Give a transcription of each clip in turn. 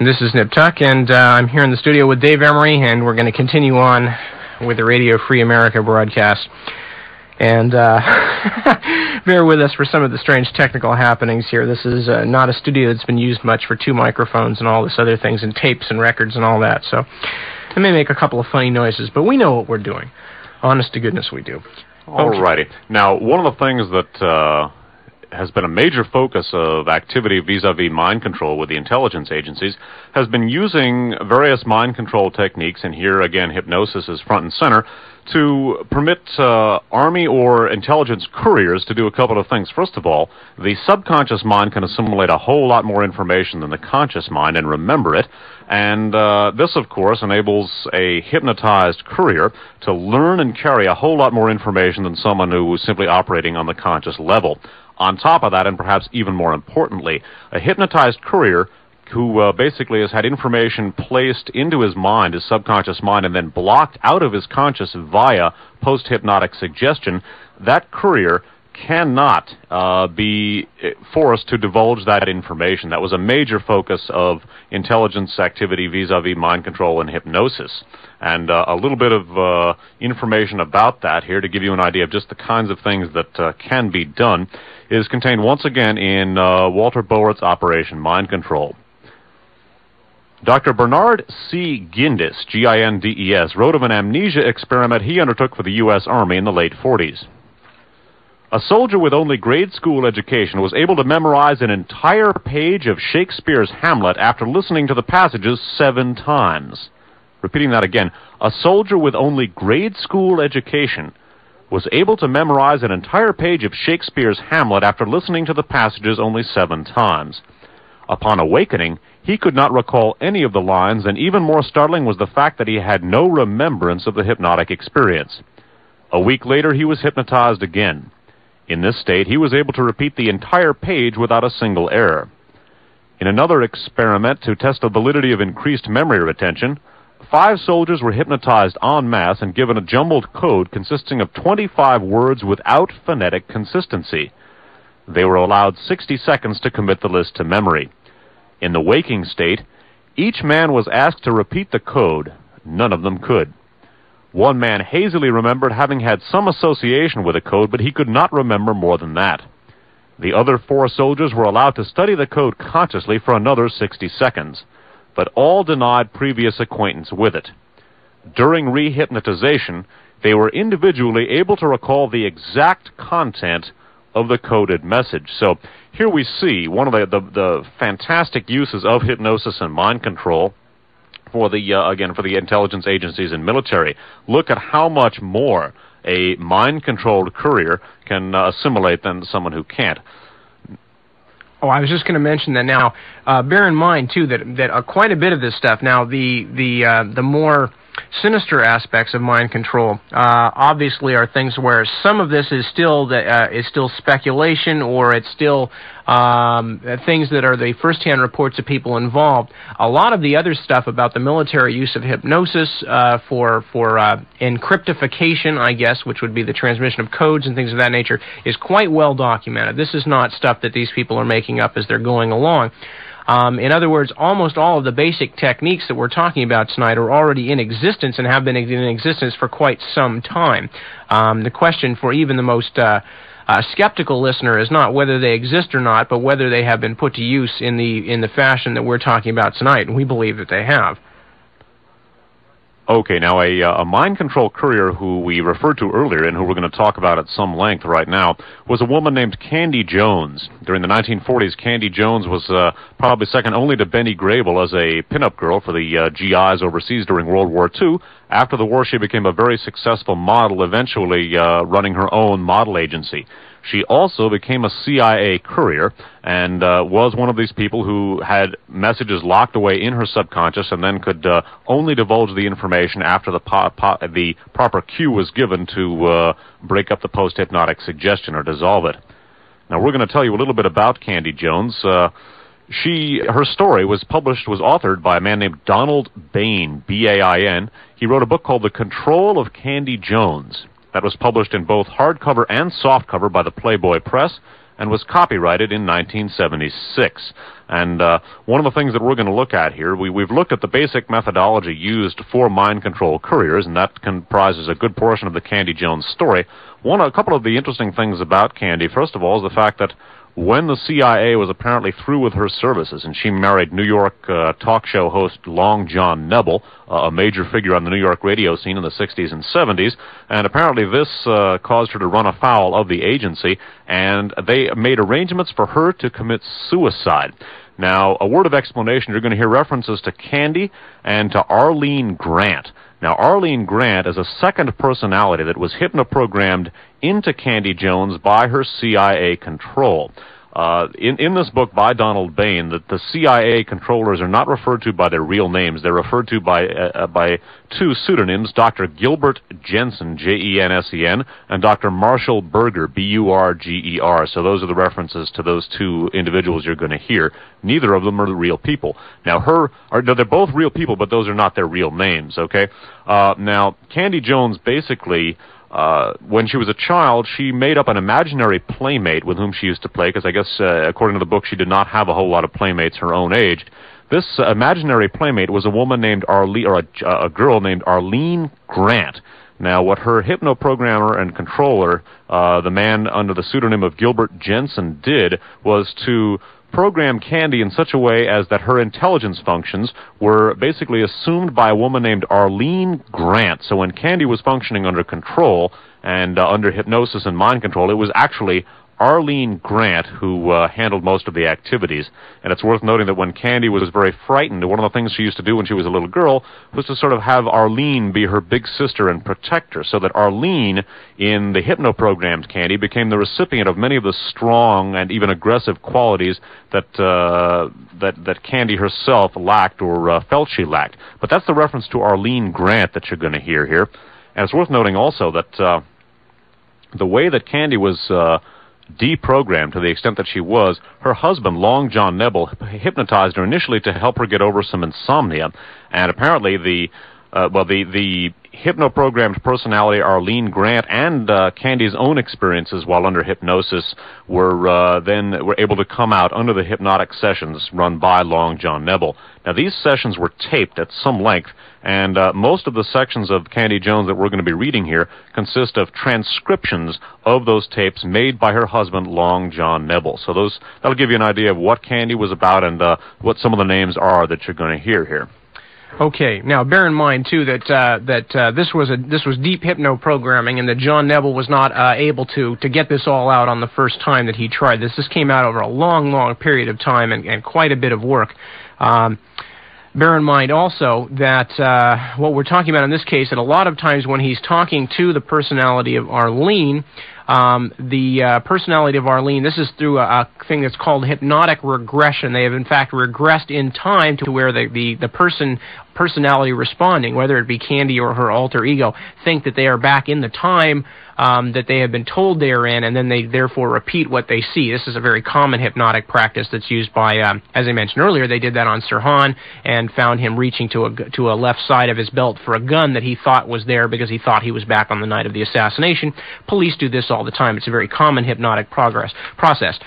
This is Nip Tuck, and I'm here in the studio with Dave Emery, and we're going to continue on with the Radio Free America broadcast. And bear with us for some of the strange technical happenings here. This is not a studio that's been used much for 2 microphones and all this other things, and tapes and records and all that, so it may make a couple of funny noises, but we know what we're doing. Honest to goodness, we do. Alrighty. Now, one of the things that has been a major focus of activity vis-a-vis mind control with the intelligence agencies has been using various mind control techniques, and here again hypnosis is front and center, to permit army or intelligence couriers to do a couple of things. First of all, the subconscious mind can assimilate a whole lot more information than the conscious mind and remember it, and this, of course, enables a hypnotized courier to learn and carry a whole lot more information than someone who is simply operating on the conscious level. On top of that, and perhaps even more importantly, a hypnotized courier who basically has had information placed into his mind, his subconscious mind, and then blocked out of his conscious via post-hypnotic suggestion, that courier cannot be forced to divulge that information. That was a major focus of intelligence activity vis-a-vis mind control and hypnosis. And a little bit of information about that here to give you an idea of just the kinds of things that can be done is contained once again in Walter Bowert's Operation Mind Control. Dr. Bernard C. Gindis, G-I-N-D-E-S, wrote of an amnesia experiment he undertook for the U.S. Army in the late 40s. A soldier with only grade school education was able to memorize an entire page of Shakespeare's Hamlet after listening to the passages 7 times. Repeating that again, a soldier with only grade school education was able to memorize an entire page of Shakespeare's Hamlet after listening to the passages only 7 times. Upon awakening, he could not recall any of the lines, and even more startling was the fact that he had no remembrance of the hypnotic experience. A week later, he was hypnotized again. In this state, he was able to repeat the entire page without a single error. In another experiment to test the validity of increased memory retention, 5 soldiers were hypnotized en masse and given a jumbled code consisting of 25 words without phonetic consistency. They were allowed 60 seconds to commit the list to memory. In the waking state, each man was asked to repeat the code. None of them could. One man hazily remembered having had some association with the code, but he could not remember more than that. The other 4 soldiers were allowed to study the code consciously for another 60 seconds, but all denied previous acquaintance with it. During rehypnotization, they were individually able to recall the exact content of the coded message. So here we see one of the fantastic uses of hypnosis and mind control for the again, for the intelligence agencies and military. Look at how much more a mind-controlled courier can assimilate than someone who can't. Oh, I was just going to mention that now. Bear in mind, too, that quite a bit of this stuff, now, the more sinister aspects of mind control obviously are things where some of this is still speculation, or it's still things that are the first-hand reports of people involved. A lot of the other stuff about the military use of hypnosis for encryptification, I guess, which would be the transmission of codes and things of that nature, is quite well documented. This is not stuff that these people are making up as they're going along. In other words, almost all of the basic techniques that we're talking about tonight are already in existence and have been in existence for quite some time. The question for even the most skeptical listener is not whether they exist or not, but whether they have been put to use in the fashion that we're talking about tonight, and we believe that they have. Okay, now a mind control courier who we referred to earlier and who we're going to talk about at some length right now was a woman named Candy Jones. During the 1940s, Candy Jones was probably second only to Benny Grable as a pinup girl for the GIs overseas during World War II. After the war, she became a very successful model, eventually running her own model agency. She also became a CIA courier and was one of these people who had messages locked away in her subconscious and then could only divulge the information after the proper cue was given to break up the post-hypnotic suggestion or dissolve it. Now, we're going to tell you a little bit about Candy Jones. Her story was authored by a man named Donald Bain, B-A-I-N. He wrote a book called The Control of Candy Jones. That was published in both hardcover and softcover by the Playboy Press, and was copyrighted in 1976. And one of the things that we're going to look at here, we've looked at the basic methodology used for mind control couriers, and that comprises a good portion of the Candy Jones story. A couple of the interesting things about Candy, first of all, is the fact that when the CIA was apparently through with her services and she married New York talk show host Long John Nebel, a major figure on the New York radio scene in the 60s and 70s, and apparently this caused her to run afoul of the agency, and they made arrangements for her to commit suicide. Now, a word of explanation, you're going to hear references to Candy and to Arlene Grant. Now, Arlene Grant is a second personality that was hypnoprogrammed into Candy Jones by her CIA control. In this book by Donald Bain, the CIA controllers are not referred to by their real names. They're referred to by two pseudonyms, Dr. Gilbert Jensen, Jensen, and Dr. Marshall Burger, Burger. So those are the references to those two individuals you're going to hear. Neither of them are the real people. Now, they're both real people, but those are not their real names, okay? Now, Candy Jones basically... when she was a child, she made up an imaginary playmate with whom she used to play, because I guess, according to the book, she did not have a whole lot of playmates her own age. This imaginary playmate was a woman named Arlene, or a girl named Arlene Grant. Now, what her hypnoprogrammer and controller, the man under the pseudonym of Gilbert Jensen, did was to program Candy in such a way as that her intelligence functions were basically assumed by a woman named Arlene Grant. So when Candy was functioning under control and under hypnosis and mind control, it was actually Arlene Grant who handled most of the activities. And it's worth noting that when Candy was very frightened, one of the things she used to do when she was a little girl was to sort of have Arlene be her big sister and protect her, so that Arlene, in the hypnoprogrammed Candy, became the recipient of many of the strong and even aggressive qualities that Candy herself lacked or felt she lacked. But that's the reference to Arlene Grant that you're going to hear here. And it's worth noting also that the way that Candy was deprogrammed to the extent that she was, her husband, Long John Nebel, hypnotized her initially to help her get over some insomnia. And apparently the hypnoprogrammed personality Arlene Grant and Candy's own experiences while under hypnosis were able to come out under the hypnotic sessions run by Long John Nebel. Now, these sessions were taped at some length, and most of the sections of Candy Jones that we're going to be reading here consist of transcriptions of those tapes made by her husband, Long John Nebel. So that'll give you an idea of what Candy was about and what some of the names are that you're going to hear here. Okay, now bear in mind too that this was deep hypno programming, and that John Nebel was not able to get this all out on the first time that he tried this. This came out over a long period of time and quite a bit of work. Bear in mind also that what we're talking about in this case, that a lot of times when he's talking to the personality of Arlene, the personality of Arlene, this is through a thing that's called hypnotic regression. They have in fact regressed in time to where the personality responding, whether it be Candy or her alter ego, think that they are back in the time that they have been told they are in, and then they therefore repeat what they see. This is a very common hypnotic practice that's used by, as I mentioned earlier, they did that on Sirhan and found him reaching to a left side of his belt for a gun that he thought was there because he thought he was back on the night of the assassination. Police do this all the time. It's a very common hypnotic process.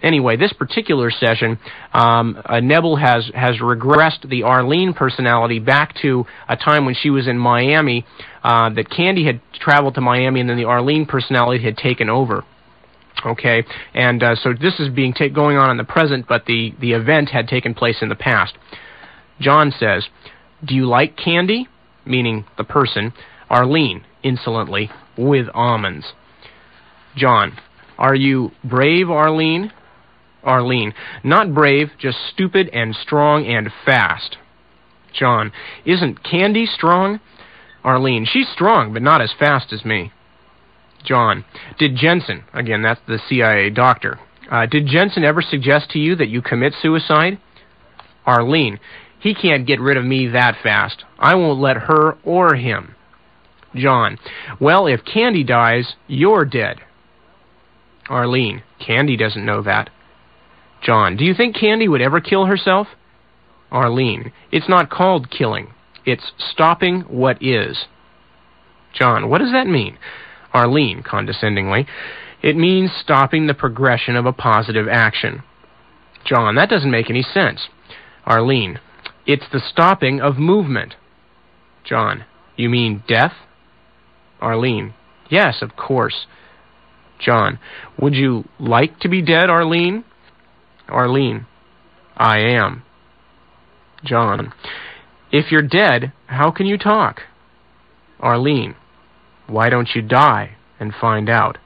Anyway, this particular session, Nebel has regressed the Arlene personality back to a time when she was in Miami, that Candy had traveled to Miami, and then the Arlene personality had taken over. Okay, and so this is going on in the present, but the event had taken place in the past. John says, "Do you like candy?" Meaning the person. Arlene, insolently, "With almonds." John, "Are you brave, Arlene?" Arlene, "Not brave, just stupid and strong and fast." John, "Isn't Candy strong?" Arlene, "She's strong, but not as fast as me." John, "Did Jensen," again, that's the CIA doctor, "did Jensen ever suggest to you that you commit suicide?" Arlene, "He can't get rid of me that fast. I won't let her or him." John, "Well, if Candy dies, you're dead." Arlene, "Candy doesn't know that." John, "Do you think Candy would ever kill herself?" Arlene, "It's not called killing. It's stopping what is." John, "What does that mean?" Arlene, condescendingly, It means stopping the progression of a positive action. John, that doesn't make any sense. Arlene, it's the stopping of movement. John, you mean death? Arlene, yes, of course. John, would you like to be dead, Arlene? Arlene, I am. John, if you're dead, how can you talk? Arlene, why don't you die and find out?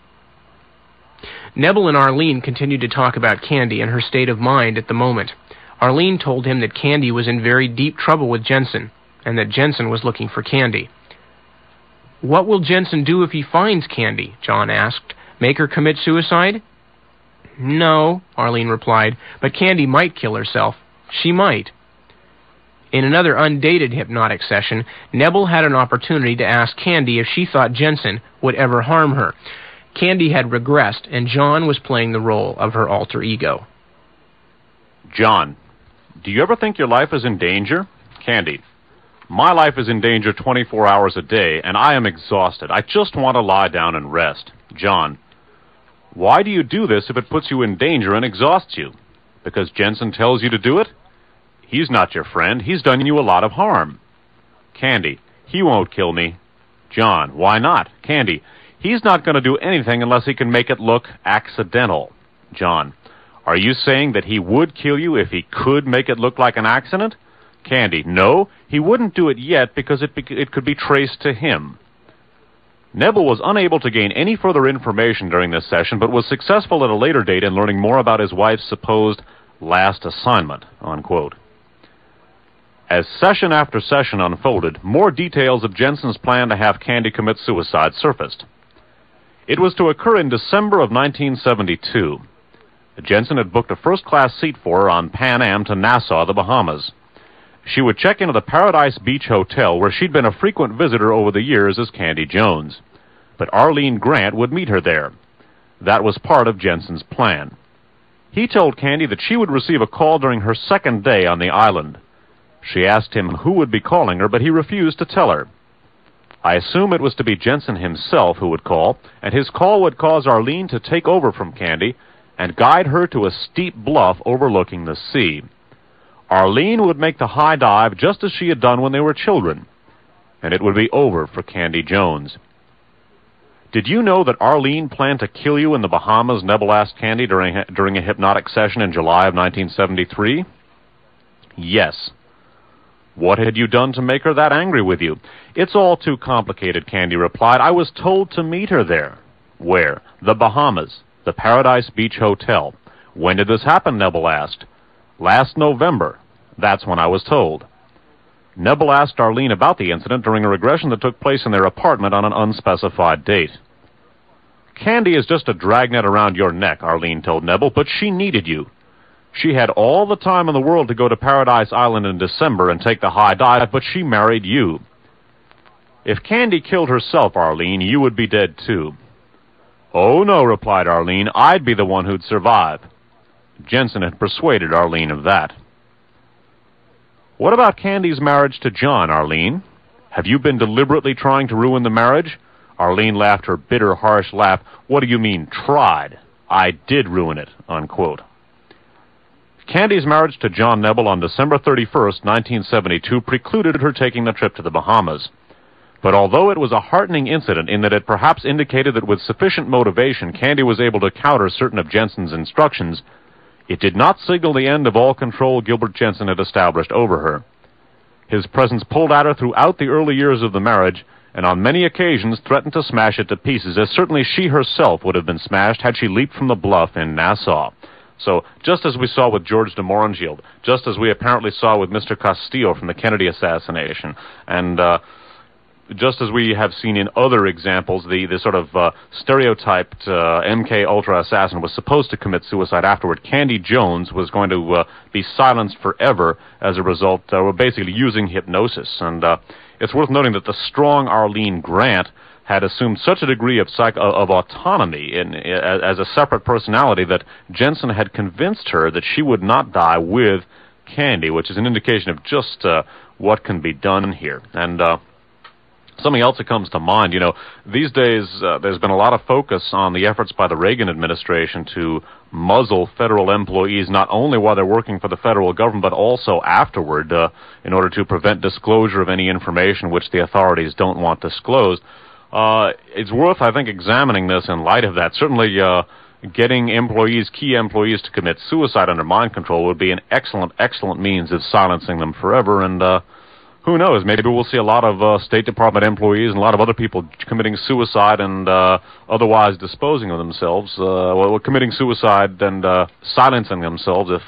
Nebel and Arlene continued to talk about Candy and her state of mind at the moment. Arlene told him that Candy was in very deep trouble with Jensen, and that Jensen was looking for Candy. What will Jensen do if he finds Candy? John asked. Make her commit suicide? No, Arlene replied, but Candy might kill herself. She might. In another undated hypnotic session, Nebel had an opportunity to ask Candy if she thought Jensen would ever harm her. Candy had regressed, and John was playing the role of her alter ego. John, do you ever think your life is in danger? Candy, my life is in danger 24 hours a day, and I am exhausted. I just want to lie down and rest. John, why do you do this if it puts you in danger and exhausts you? Because Jensen tells you to do it? He's not your friend. He's done you a lot of harm. Candy, he won't kill me. John, why not? Candy, he's not going to do anything unless he can make it look accidental. John, are you saying that he would kill you if he could make it look like an accident? Candy, no, he wouldn't do it yet because it could be traced to him. Nebel was unable to gain any further information during this session, but was successful at a later date in learning more about his wife's supposed last assignment, unquote. As session after session unfolded, more details of Jensen's plan to have Candy commit suicide surfaced. It was to occur in December of 1972. Jensen had booked a first-class seat for her on Pan Am to Nassau, the Bahamas. She would check into the Paradise Beach Hotel, where she'd been a frequent visitor over the years as Candy Jones. But Arlene Grant would meet her there. That was part of Jensen's plan. He told Candy that she would receive a call during her second day on the island. She asked him who would be calling her, but he refused to tell her. I assume it was to be Jensen himself who would call, and his call would cause Arlene to take over from Candy and guide her to a steep bluff overlooking the sea. Arlene would make the high dive just as she had done when they were children, and it would be over for Candy Jones. Did you know that Arlene planned to kill you in the Bahamas? Nebel asked Candy during a hypnotic session in July of 1973. Yes. What had you done to make her that angry with you? It's all too complicated, Candy replied. I was told to meet her there. Where? The Bahamas, the Paradise Beach Hotel. When did this happen? Nebel asked. Last November. That's when I was told. Nebel asked Arlene about the incident during a regression that took place in their apartment on an unspecified date. Candy is just a dragnet around your neck, Arlene told Nebel, but she needed you. She had all the time in the world to go to Paradise Island in December and take the high dive, but she married you. If Candy killed herself, Arlene, you would be dead too. Oh, no, replied Arlene, I'd be the one who'd survive. Jensen had persuaded Arlene of that. What about Candy's marriage to John, Arlene? Have you been deliberately trying to ruin the marriage? Arlene laughed her bitter, harsh laugh. What do you mean, tried? I did ruin it, unquote. Candy's marriage to John Nebel on December 31st, 1972, precluded her taking the trip to the Bahamas. But although it was a heartening incident in that it perhaps indicated that with sufficient motivation Candy was able to counter certain of Jensen's instructions, it did not signal the end of all control Gilbert Jensen had established over her. His presence pulled at her throughout the early years of the marriage, and on many occasions threatened to smash it to pieces, as certainly she herself would have been smashed had she leaped from the bluff in Nassau. So, just as we saw with George de Morangild, just as we apparently saw with Mr. Castillo from the Kennedy assassination, and just as we have seen in other examples, the sort of stereotyped MKULTRA assassin was supposed to commit suicide afterward. Candy Jones was going to be silenced forever as a result. We're basically using hypnosis. And it's worth noting that the strong Arlene Grant had assumed such a degree of autonomy as a separate personality that Jensen had convinced her that she would not die with Candy, which is an indication of just what can be done here. And Something else that comes to mind, these days there's been a lot of focus on the efforts by the Reagan administration to muzzle federal employees not only while they're working for the federal government but also afterward in order to prevent disclosure of any information which the authorities don't want disclosed. It's worth, I think, examining this in light of that. Certainly getting key employees to commit suicide under mind control would be an excellent, excellent means of silencing them forever, and who knows, maybe we'll see a lot of State Department employees and a lot of other people committing suicide and otherwise disposing of themselves, committing suicide and silencing themselves if